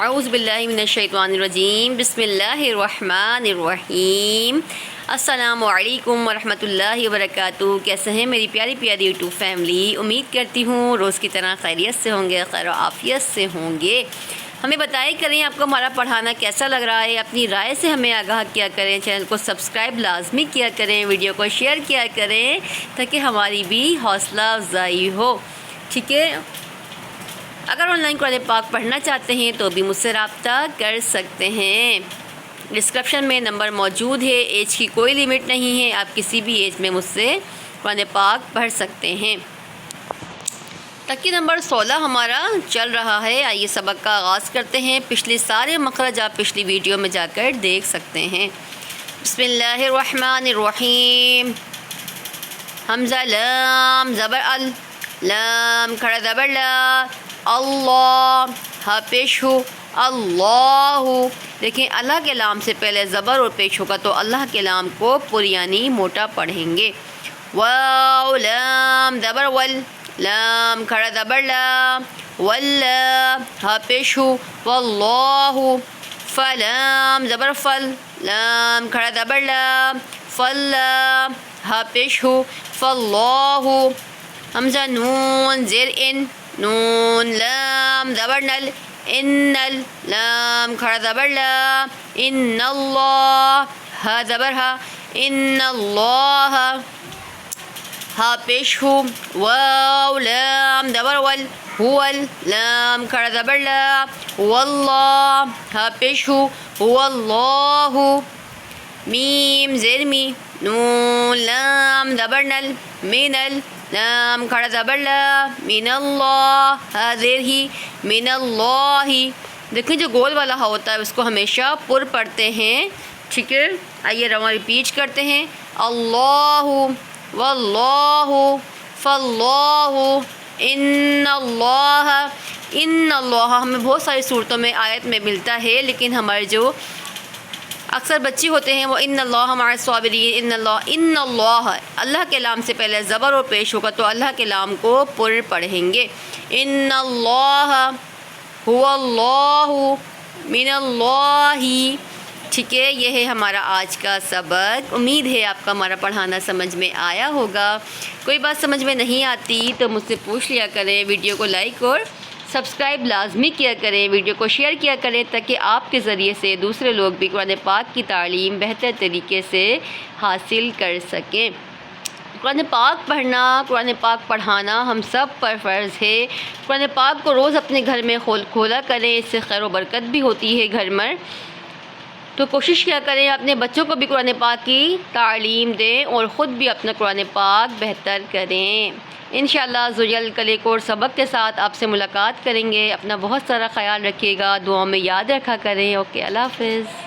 اعوذ باللہ من الشیطان الرجیم، بسم اللہ الرحمن الرحیم۔ السلام علیکم ورحمۃ اللہ وبرکاتہ۔ کیسے ہیں میری پیاری پیاری یوٹیوب فیملی؟ امید کرتی ہوں روز کی طرح خیریت سے ہوں گے، خیر و عافیت سے ہوں گے۔ ہمیں بتائیں کریں آپ کو ہمارا پڑھانا کیسا لگ رہا ہے، اپنی رائے سے ہمیں آگاہ کیا کریں، چینل کو سبسکرائب لازمی کیا کریں، ویڈیو کو شیئر کیا کریں تاکہ ہماری بھی حوصلہ افزائی ہو، ٹھیک ہے؟ اگر آن لائن قرآن پاک پڑھنا چاہتے ہیں تو بھی مجھ سے رابطہ کر سکتے ہیں۔ ڈسکرپشن میں نمبر موجود ہے، ایج کی کوئی لیمٹ نہیں ہے، آپ کسی بھی ایج میں مجھ سے قرآن پاک پڑھ سکتے ہیں۔ تقی نمبر 16 ہمارا چل رہا ہے۔ آئیے سبق کا آغاز کرتے ہیں۔ پچھلے سارے مخرج آپ پچھلی ویڈیو میں جا کر دیکھ سکتے ہیں۔ بسم اللہ الرحمن الرحیم۔ حمزہ لام زبر ال، لام کھڑا زبر لا، اللہ ہا پیش ہو، اللہ۔ دیکھیں اللہ کے لام سے پہلے زبر اور پیش ہوگا تو اللہ کے لام کو پریانی موٹا پڑھیں گے۔ واو لام زبر ول، لام کھڑا زبر لا، واللہ ہا پیش ہو، واللہ۔ فلام زبر فل، لام کھڑا زبر لا، فلا ہا پیش ہو، فاللہ۔ حمزہ نون زیر ان، نون لام زبر نل، ان لام کھڑا زبر لا، ان اللہ ہا زبر ہا، ان اللہ۔ ہا پیش ہو، واو لام زبر ول، ہول لام کھڑا زبر لا، واللہ ہا پیش ہو، واللہ۔ میم زیر می، نون لام زبر نل، من لام کھڑا زبر لا، من اللہ ہا زیر ہی، من اللہ۔ دیکھیں جو گول والا ہا ہوتا ہے اس کو ہمیشہ پر پڑھتے ہیں، ٹھیک ہے؟ آئیے رواں ریپیٹ کرتے ہیں۔ اللہ، واللہ، فاللہ، ان اللہ۔ ان اللہ ہمیں بہت ساری صورتوں میں آیت میں ملتا ہے، لیکن ہمارے جو اکثر بچے ہوتے ہیں وہ ان اللہ مع الصابرین، ان اللہ اللہ کے لام سے پہلے زبر اور پیش ہوگا تو اللہ کے لام کو پر پڑھیں گے۔ ان اللہ هو اللہ، من اللہ، ٹھیک ہے؟ یہ ہے ہمارا آج کا سبق۔ امید ہے آپ کا ہمارا پڑھانا سمجھ میں آیا ہوگا۔ کوئی بات سمجھ میں نہیں آتی تو مجھ سے پوچھ لیا کریں۔ ویڈیو کو لائک اور سبسکرائب لازمی کیا کریں، ویڈیو کو شیئر کیا کریں تاکہ آپ کے ذریعے سے دوسرے لوگ بھی قرآن پاک کی تعلیم بہتر طریقے سے حاصل کر سکیں۔ قرآن پاک پڑھنا، قرآن پاک پڑھانا ہم سب پر فرض ہے۔ قرآن پاک کو روز اپنے گھر میں کھولا کریں، اس سے خیر و برکت بھی ہوتی ہے گھر میں۔ تو کوشش کیا کریں اپنے بچوں کو بھی قرآن پاک کی تعلیم دیں اور خود بھی اپنا قرآن پاک بہتر کریں۔ انشاءاللہ عز و جل کل ایک اور سبق کے ساتھ آپ سے ملاقات کریں گے۔ اپنا بہت سارا خیال رکھیے گا، دعاؤں میں یاد رکھا کریں۔ اوکے، اللہ حافظ۔